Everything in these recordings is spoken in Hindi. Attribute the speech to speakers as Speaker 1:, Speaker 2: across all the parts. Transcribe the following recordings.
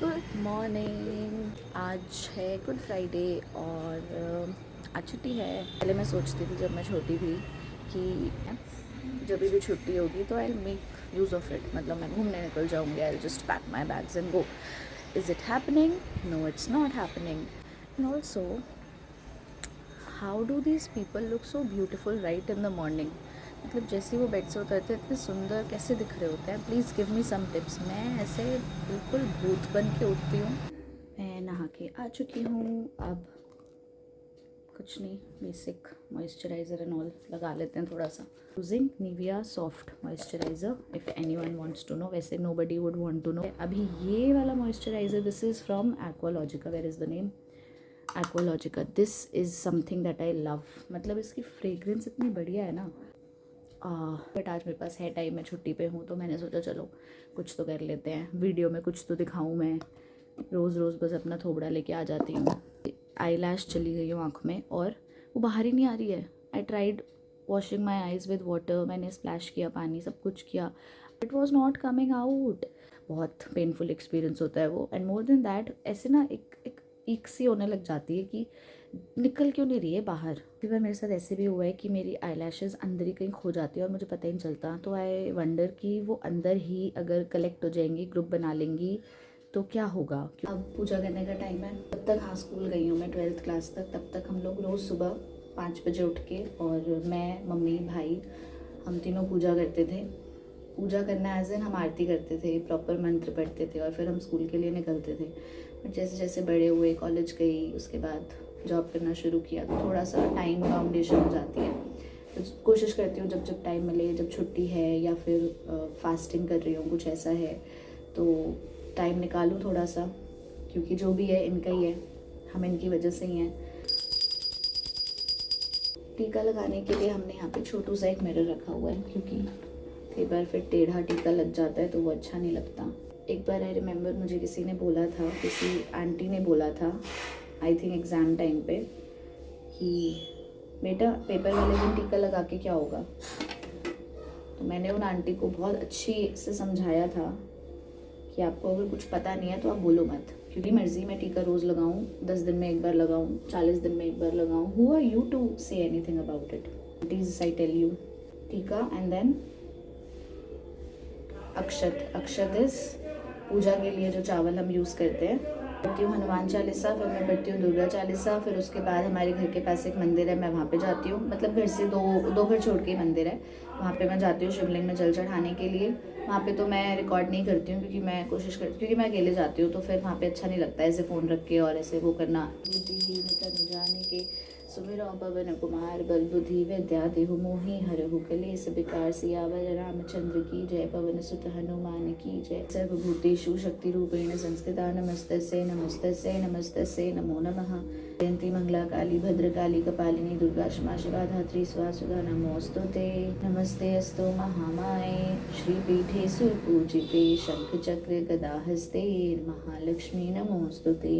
Speaker 1: Good morning. आज है गुड फ्राइडे और आज छुट्टी है। पहले मैं सोचती थी जब मैं छोटी थी कि जब भी छुट्टी होगी तो I make use of it, मतलब मैं घूमने निकल जाऊँगी, I just pack my bags and go. Is it happening? No, it's not happening. And also how do these people look so beautiful right in the morning? मतलब जैसे ही वो बेड से उतरते इतने सुंदर कैसे दिख रहे होते हैं? Please give me some tips. मैं ऐसे बिल्कुल भूत बन के उठती हूँ। मैं नहा के आ चुकी हूँ। अब कुछ नहीं, बेसिक मॉइस्चराइज़र एंड ऑल लगा लेते हैं थोड़ा सा। Using Nivea soft moisturiser if anyone wants to know. वैसे nobody would want to know. अभी ये वाला moisturiser, this is from Aqualogica. Where is the name? Aqualogica. This is something that I love. मतलब इसकी फ्रेग्रेंस इतनी बढ़िया है ना। बट आज मेरे पास है टाइम, मैं छुट्टी पे हूँ, तो मैंने सोचा चलो कुछ तो कर लेते हैं, वीडियो में कुछ तो दिखाऊँ। मैं रोज़ रोज़ बस अपना थोबड़ा लेके आ जाती हूँ। आई लैश चली गई हूँ आँख में और वो बाहर ही नहीं आ रही है। I tried washing my eyes with water, मैंने स्प्लैश किया पानी, सब कुछ किया, it was not coming out. बहुत पेनफुल एक्सपीरियंस होता है वो। एंड मोर देन दैट, ऐसे ना एक ईक सी होने लग जाती है कि निकल क्यों नहीं रही है बाहर। कई बार मेरे साथ ऐसे भी हुआ है कि मेरी आई लैशेज़ अंदर ही कहीं खो जाती है और मुझे पता ही नहीं चलता। तो आई वंडर कि वो अंदर ही अगर कलेक्ट हो जाएंगी, ग्रुप बना लेंगी, तो क्या होगा। अब पूजा करने का टाइम है। तब तक हाँ स्कूल गई हूँ मैं 12th क्लास तक। तब तक हम लोग रोज़ सुबह 5 बजे उठ के, और मैं, मम्मी, भाई, हम तीनों पूजा करते थे। पूजा करना एज एन हम आरती करते थे, प्रॉपर मंत्र पढ़ते थे और फिर हम स्कूल के लिए निकलते थे। बट जैसे जैसे बड़े हुए, कॉलेज गई, उसके बाद जॉब करना शुरू किया, तो थोड़ा सा टाइम बाउंडेशन हो जाती है। तो कोशिश करती हूँ जब जब टाइम मिले, जब छुट्टी है या फिर फास्टिंग कर रही हूँ, कुछ ऐसा है तो टाइम निकालूँ थोड़ा सा, क्योंकि जो भी है इनका ही है, हम इनकी वजह से ही हैं। टीका लगाने के लिए हमने यहाँ पे छोटू सा एक मिरर रखा हुआ है, क्योंकि कई बार फिर टेढ़ा टीका लग जाता है तो वो अच्छा नहीं लगता। एक बार आई रिमेंबर, मुझे किसी ने बोला था, किसी आंटी ने बोला था, आई थिंक एग्ज़ाम टाइम पे, कि बेटा पेपर वाले दिन टीका लगा के क्या होगा। तो मैंने उन आंटी को बहुत अच्छी से समझाया था कि आपको अगर कुछ पता नहीं है तो आप बोलो मत, क्योंकि मर्जी मैं टीका रोज़ लगाऊं, 10 दिन में एक बार लगाऊं, 40 दिन में एक बार लगाऊं, who are you to say anything about it? It is, I tell you, tika and then akshat. Akshat is puja के लिए जो चावल हम यूज़ करते हैं। पढ़ती हूँ हनुमान चालीसा, फिर मैं पढ़ती हूँ दुर्गा चालीसा, फिर उसके बाद हमारे घर के पास एक मंदिर है, मैं वहाँ पे जाती हूँ। मतलब घर से दो घर छोड़ के मंदिर है, वहाँ पे मैं जाती हूँ शिवलिंग में जल चढ़ाने के लिए। वहाँ पे तो मैं रिकॉर्ड नहीं करती हूँ, क्योंकि मैं कोशिश करती हूँ, क्योंकि मैं अकेले जाती हूँ, तो फिर वहाँ पे अच्छा नहीं लगता ऐसे फ़ोन रख के और ऐसे वो करना। जाने के सुमिरो पवन कुमार बल बुद्धि विद्या देहु मोहि हरहु कलेस विकार सियावर रामचंद्र की जय। पवन सुत हनुमान की जय। सर्वभूतेषु शक्ति रूपेण संस्थिता नमस्तस्यै नमस्तस्यै नमस्तस्यै नमो नमः। जयंती मंगला काली भद्रकाली कपालिनी दुर्गा क्षमा शिवा धात्री स्वासुधा नमोस्तुते। नमस्ते अस्तु महामाये श्रीपीठे सुरपूजिते शंख चक्र गदा हस्ते महालक्ष्मी नमोस्तुते।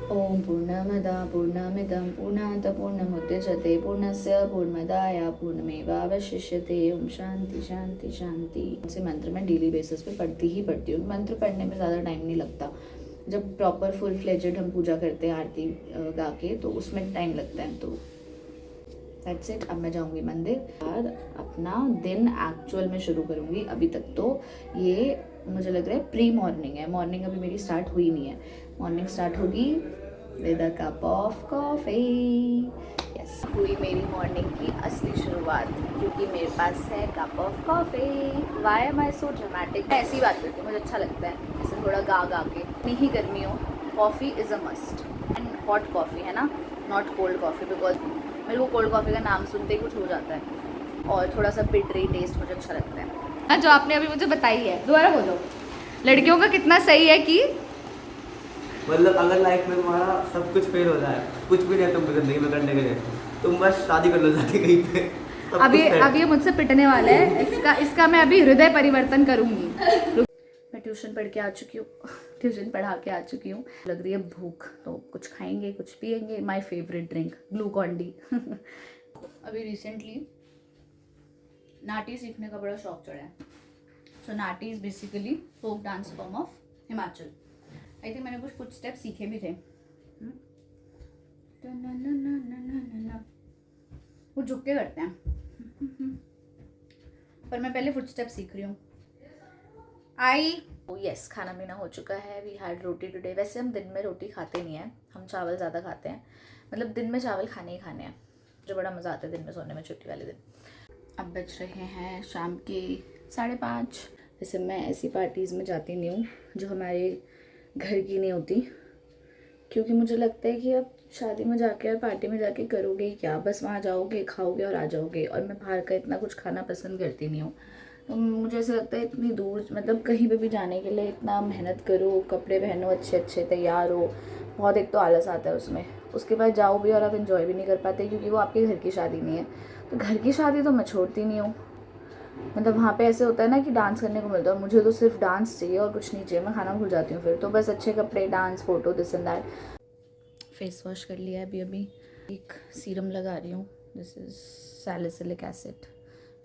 Speaker 1: ओम पूर्णमदा पूर्णमिदं पूर्णात् पूर्णमुदच्यते पूर्णस्य पूर्णमादाय पूर्णमेवावशिष्यते। ओम शांति शांति शांति। ऐसे मंत्र मैं डेली बेसिस पे पढ़ती ही पढ़ती हूँ। मंत्र पढ़ने में ज़्यादा टाइम नहीं लगता। जब प्रॉपर फुल फ्लेजेड हम पूजा करते हैं आरती गा के, तो उसमें टाइम लगता है। तो दैट्स इट। अब मैं जाऊँगी मंदिर और अपना दिन एक्चुअल में शुरू करूँगी। अभी तक तो ये मुझे लग रहा है प्री मॉर्निंग है, मॉर्निंग अभी मेरी स्टार्ट हुई नहीं है। मॉर्निंग स्टार्ट होगी with a cup of coffee. Yes, हुई मेरी मॉर्निंग की असली शुरुआत, क्योंकि मेरे पास है cup of coffee. Why am I so dramatic? मैं ऐसी बात करती हूँ, मुझे अच्छा लगता है ऐसे थोड़ा गा गा के। इतनी ही गर्मी हो, coffee is a must. And hot coffee है ना, नॉट कोल्ड कॉफ़ी, बिकॉज मेरे को कोल्ड कॉफ़ी का नाम सुनते ही कुछ हो जाता है और थोड़ा सा बिटरी टेस्ट मुझे अच्छा लगता है। जो आपने अभी मुझे बताई है, दोबारा बोलो। लड़कियों का कितना सही है कि
Speaker 2: मतलब अगर लाइफ में तुम्हारा सब कुछ फेल हो जाए, कुछ भी नहीं है तुमको जिंदगी में करने के लिए, तुम बस शादी कर लो जाके कहीं पे।
Speaker 1: अब ये मुझसे पिटने वाला है। इसका मैं अभी हृदय परिवर्तन करूंगी। मैं ट्यूशन पढ़ के आ चुकी हूँ, ट्यूशन पढ़ा के आ चुकी हूँ। लग रही है भूख, तो कुछ खाएंगे, कुछ पियेंगे। My favourite drink Glucon D. अभी रिसेंटली नाटी सीखने का बड़ा शौक चढ़ा है। So Nati is basically folk dance form of Himachal. I think मैंने कुछ फुटस्टेप सीखे भी थे। वो झुक के करते हैं, पर मैं पहले फुटस्टेप सीख रही हूँ। यस, खाना पीना हो चुका है। We had roti today. वैसे हम दिन में रोटी खाते नहीं हैं, हम चावल ज़्यादा खाते हैं। मतलब दिन में चावल खाने ही खाने हैं, जो बड़ा मज़ा आता है दिन में सोने में छुट्टी वाले दिन। अब बज रहे हैं शाम के 5:30। वैसे मैं ऐसी पार्टीज़ में जाती नहीं हूँ जो हमारे घर की नहीं होती, क्योंकि मुझे लगता है कि अब शादी में जाके और पार्टी में जाके करोगे ही क्या, बस वहाँ जाओगे, खाओगे और आ जाओगे। और मैं बाहर का इतना कुछ खाना पसंद करती नहीं हूँ, तो मुझे ऐसा लगता है इतनी दूर, मतलब कहीं पे भी जाने के लिए इतना मेहनत करो, कपड़े पहनो अच्छे अच्छे, तैयार हो, बहुत एक तो आलस आता है उसमें। उसके बाद जाओ भी और आप इन्जॉय भी नहीं कर पाते, क्योंकि वो आपके घर की शादी नहीं है। तो घर की शादी तो मैं छोड़ती नहीं हूँ। मतलब वहाँ पे ऐसे होता है ना कि डांस करने को मिलता है, और मुझे तो सिर्फ डांस चाहिए और कुछ नहीं चाहिए। मैं खाना भूल जाती हूँ फिर तो, बस अच्छे कपड़े, dance, photo, this and that. Face wash कर लिया है अभी। एक सीरम लगा रही हूँ, दिस इज़ सैलिसिलिक एसिड।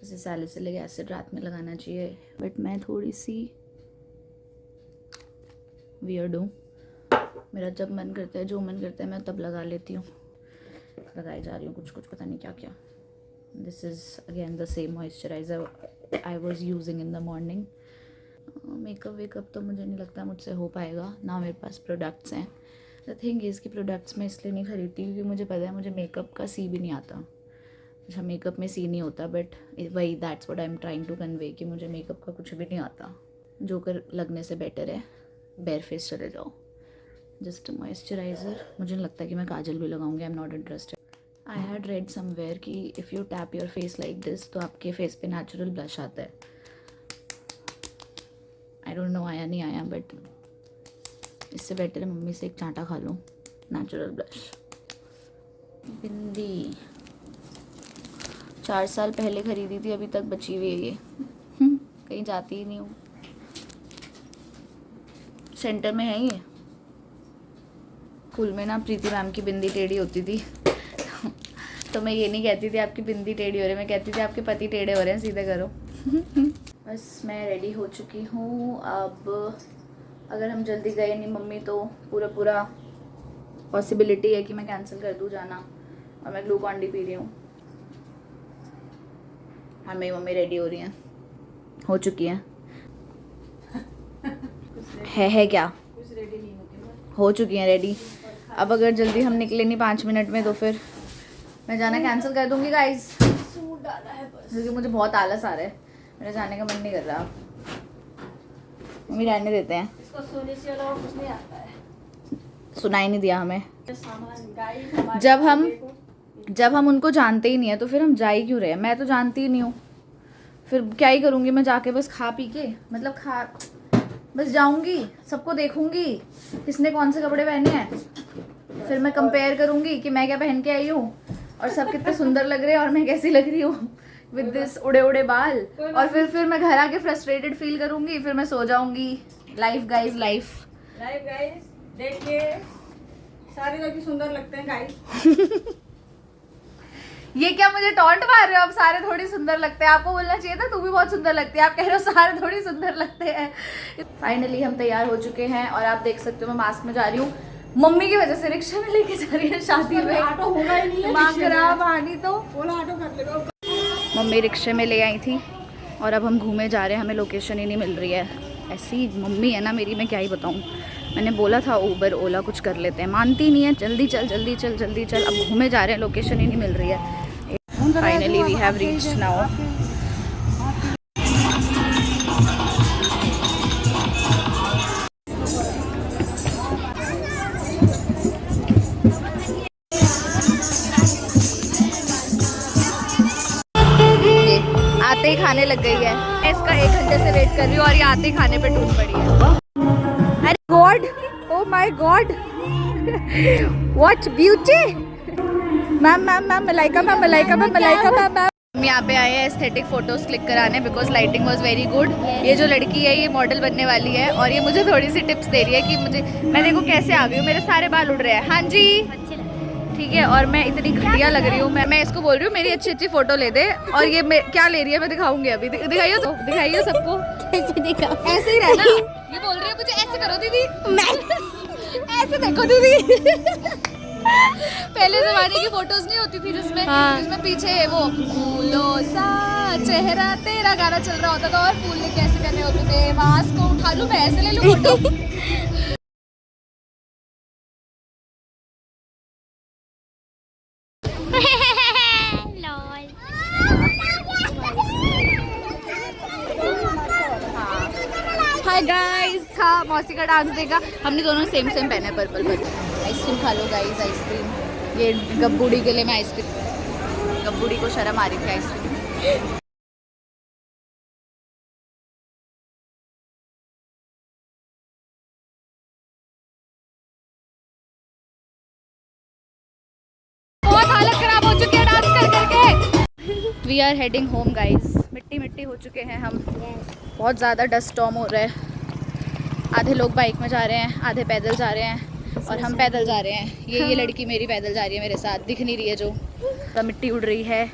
Speaker 1: जैसे सैलिसिलिक एसिड रात में लगाना चाहिए, बट मैं थोड़ी सी वियर्ड हूँ। मेरा जब मन करता है, जो मन करता है मैं तब लगा लेती हूँ। लगाई जा रही हूँ कुछ कुछ, पता नहीं क्या क्या। This is again the same moisturiser I was using in the morning. Makeup wake up तो मुझे नहीं लगता मुझसे हो पाएगा, ना मेरे पास प्रोडक्ट्स हैं। द थिंग इज़ कि प्रोडक्ट्स मैं इसलिए नहीं खरीदती क्योंकि मुझे पता है मुझे मेकअप का सी भी नहीं आता। अच्छा, मेकअप में सी नहीं होता, बट वही that's what I am trying to convey कि मुझे मेकअप का कुछ भी नहीं आता। जोकर लगने से बेटर है बेयर फेस चले जाओ। Just moisturiser. मुझे नहीं लगता कि मैं काजल भी लगाऊंगी, I am not interested. I had read somewhere कि if you tap your face like this तो आपके फेस पे नेचुरल ब्लश आता है। आई डोंट नो आया नहीं आया, बट इससे बेटर है मम्मी से एक चांटा खा लो। Natural blush. बिंदी 4 साल पहले खरीदी थी, अभी तक बची हुई है ये। कहीं जाती ही नहीं हूँ। सेंटर में है ये। स्कूल में ना प्रीति मैम की बिंदी टेढ़ी होती थी तो मैं ये नहीं कहती थी आपकी बिंदी टेढ़ी हो रही है, मैं कहती थी आपके पति टेढ़े हो रहे हैं, सीधे करो। बस मैं रेडी हो चुकी हूँ। अब अगर हम जल्दी गए नहीं मम्मी तो पूरा पॉसिबिलिटी है कि मैं कैंसिल कर दूँ जाना। और मैं ग्लूकॉन डी पी रही हूँ। हाँ, मेरी मम्मी रेडी हो रही हैं, हो चुकी हैं। है क्या कुछ रेडी नहीं होती, हो चुकी हैं रेडी। अब अगर जल्दी हम निकले नहीं 5 मिनट में तो फिर मैं जाना कैंसिल कर दूंगी गाइस। सूट डाला है बस, क्योंकि मुझे बहुत आलस आ रहा है, मेरा जाने का मन नहीं कर रहा। मम्मी रहने देते हैं, इसको सोने से अलावा कुछ नहीं आता है। सुनाई नहीं दिया हमें। जब हम उनको जानते ही नहीं है तो फिर हम जा ही क्यों रहे हैं। मैं तो जानती ही नहीं हूँ, फिर क्या ही करूँगी मैं जाके, बस खा पी के, मतलब बस जाऊँगी, सबको देखूँगी किसने कौन से कपड़े पहने हैं, फिर मैं कंपेयर करूँगी कि मैं क्या पहन के आई हूँ और सब कितने सुंदर लग रहे हैं और मैं कैसी लग रही हूँ विद दिस उड़े उड़े बाल। और फिर मैं घर आके फ्रस्ट्रेटेड फील करूँगी, फिर मैं सो जाऊँगी। लाइफ गाइस, लाइफ
Speaker 3: देखिए सारे लोग ही सुंदर लगते हैं गाइस।
Speaker 1: ये क्या मुझे टॉन्ट मार रहे हो? अब सारे थोड़ी सुंदर लगते हैं। आपको बोलना चाहिए था तू भी बहुत सुंदर लगती है, आप कह रहे हो सारे थोड़ी सुंदर लगते हैं। फाइनली हम तैयार हो चुके हैं और आप देख सकते हो मैं मास्क में जा रही हूँ। मम्मी की वजह से रिक्शा में लेके जा रही है शादी में।
Speaker 3: ऑटो होगा ही नहीं है,
Speaker 1: मांग खराब आनी तो
Speaker 3: ओला ऑटो कर लेगा।
Speaker 1: मम्मी रिक्शे में ले आई थी और अब हम घूमे जा रहे हैं, हमें लोकेशन ही नहीं मिल रही है। ऐसी मम्मी है ना मेरी, मैं क्या ही बताऊँ। मैंने बोला था ऊबर ओला कुछ कर लेते हैं, मानती नहीं है। जल्दी चल जल्दी चल जल्दी चल। अब घूमे जा रहे हैं, लोकेशन ही नहीं मिल रही है। Finally we have reached now. आते ही खाने लग गई है। इसका 1 घंटे से वेट कर रही हूँ और ये आते ही खाने पे टूट पड़ी है। अरे God, oh my God, what beauty. Ma'am Malaika ma'am हम यहाँ पे आए हैं एस्थेटिक फोटोज क्लिक कराने because lighting was very good. ये जो लड़की है ये मॉडल बनने वाली है और ये मुझे थोड़ी सी टिप्स दे रही है कि मैं देखो कैसे आ गई हूँ, मेरे सारे बाल उड़ रहे हैं। हाँ जी ठीक है, और मैं इतनी घटिया लग रही हूँ। मैं इसको बोल रही हूँ मेरी अच्छी अच्छी फोटो ले दे, और ये क्या ले रही है मैं दिखाऊंगी अभी। दिखाइए तो, दिखाइए सबको। कैसे दिखाओ? ऐसे ही रहना। ये बोल रही है मुझे ऐसे करो दीदी, मैं ऐसे देखो दीदी। पहले जमाने की फोटोज नहीं होती थी जिसमें जिसमें पीछे वो फूलों सा चेहरा तेरा गाना चल रहा होता था और फूल लेके ऐसे करने होते थे, वास को उठा लूं मैं ऐसे ले लूं फोटो। हाय गाइस, हाँ मौसी का डांस देखा हमने, दोनों सेम पहना है पर्पल पर्पल। आइसक्रीम खा लो गाइस, आइसक्रीम। ये गब्बूड़ी के लिए मैं आइसक्रीम, गब्बूड़ी को शर्म आ रही थी आइसक्रीम। बहुत हालत खराब हो चुकी है डांस कर करके। We are heading home guys. मिट्टी मिट्टी हो चुके हैं हम। बहुत ज़्यादा डस्ट स्टॉर्म हो रहा है। आधे लोग बाइक में जा रहे हैं, आधे पैदल जा रहे हैं, और हम पैदल जा रहे हैं। ये लड़की मेरी पैदल जा रही है मेरे साथ, दिख नहीं रही है जो। तो मिट्टी उड़ रही है।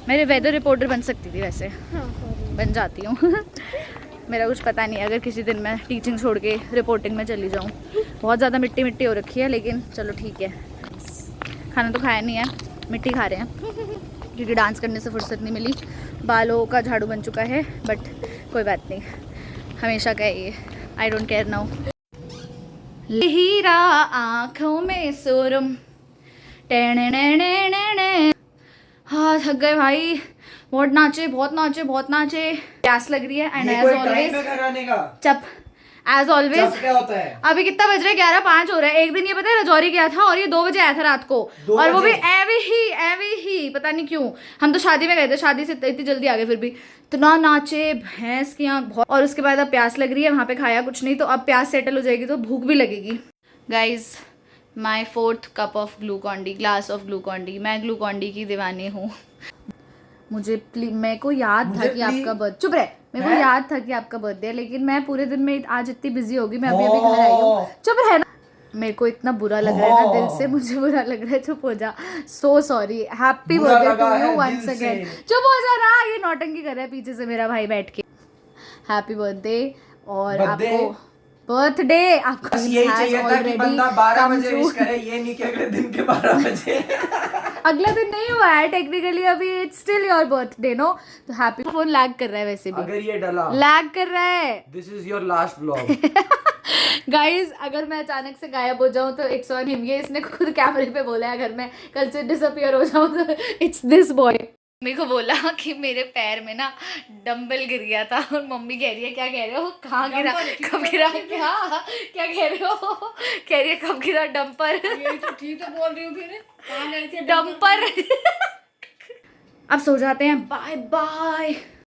Speaker 1: मेरे वेदर रिपोर्टर बन सकती थी वैसे, बन जाती हूँ। मेरा कुछ पता नहीं, अगर किसी दिन मैं टीचिंग छोड़ के रिपोर्टिंग में चली जाऊँ। बहुत ज़्यादा मिट्टी मिट्टी हो रखी है, लेकिन चलो ठीक है। खाना तो खाया नहीं है, मिट्टी खा रहे हैं क्योंकि डांस करने से फुर्सत नहीं मिली। बालों का झाड़ू बन चुका है, बट कोई बात नहीं, हमेशा का है ये। I don't care now. हीरा आँखों में सुरम, हाँ थक गए भाई, बहुत नाचे बहुत नाचे बहुत नाचे। प्यास लग रही है एंड एज ऑलवेज चप, एज ऑलवेज।
Speaker 2: क्या होता है?
Speaker 1: अभी कितना बज रहा है? 11:05 हो रहा है। एक दिन ये पता है रजौरी गया था और ये 2 बजे आया था रात को, और वो भी एवे ही पता नहीं क्यों। हम तो शादी में गए थे, शादी से इतनी जल्दी आ गए, फिर भी इतना नाचे, भैंस की आँख बहुत। और उसके बाद अब प्यास लग रही है, वहाँ पे खाया कुछ नहीं, तो अब प्यास सेटल हो जाएगी तो भूख भी लगेगी। Guys my 4th cup of Glucon D, glass of Glucon D. मैं ग्लूकॉन डी की दीवानी हूँ। मेरे को याद था कि आपका बर्थडे, चुप रहे, मेरे को याद था कि आपका बर्थडे है, लेकिन मैं पूरे दिन में आज इतनी बिजी होगी, मैं अभी घर आई हूँ। चुप रहे ना, मेरे को इतना बुरा लग रहा है ना, दिल से मुझे बुरा लग रहा है। चुप हो जा, so sorry. Happy birthday to you once again. चुप हो जा रहा, ये नौटंकी कर रहा है पीछे से मेरा भाई बैठ के। Happy birthday. और आपको बर्थडे, आपको
Speaker 2: यही चाहिए था कि बंदा 12 बजे विश करे, ये नहीं कि अगले दिन के 12 बजे।
Speaker 1: अगला दिन नहीं हुआ है टेक्निकली, अभी it's still your birthday no. तो हैप्पी। फोन लैग कर रहा है वैसे भी,
Speaker 2: अगर ये डला
Speaker 1: लैग कर रहा है।
Speaker 2: This is your last vlog.
Speaker 1: Guys अगर मैं अचानक से गायब हो जाऊं तो इट्स ऑन हिम। ये इसने खुद कैमरे पे बोला है, अगर मैं कल से डिसअपियर हो जाऊं तो इट्स दिस बॉय। मम्मी को बोला कि मेरे पैर में ना डंबल गिर गया था, और मम्मी कह रही है क्या कह रहे हो, कहाँ गिरा, कब गिरा, क्या कह रहे हो? कह रही है कब गिरा डंपर।
Speaker 3: ठीक तो बोल रही हूँ फिर,
Speaker 1: डंपर। अब सो जाते हैं, बाय बाय।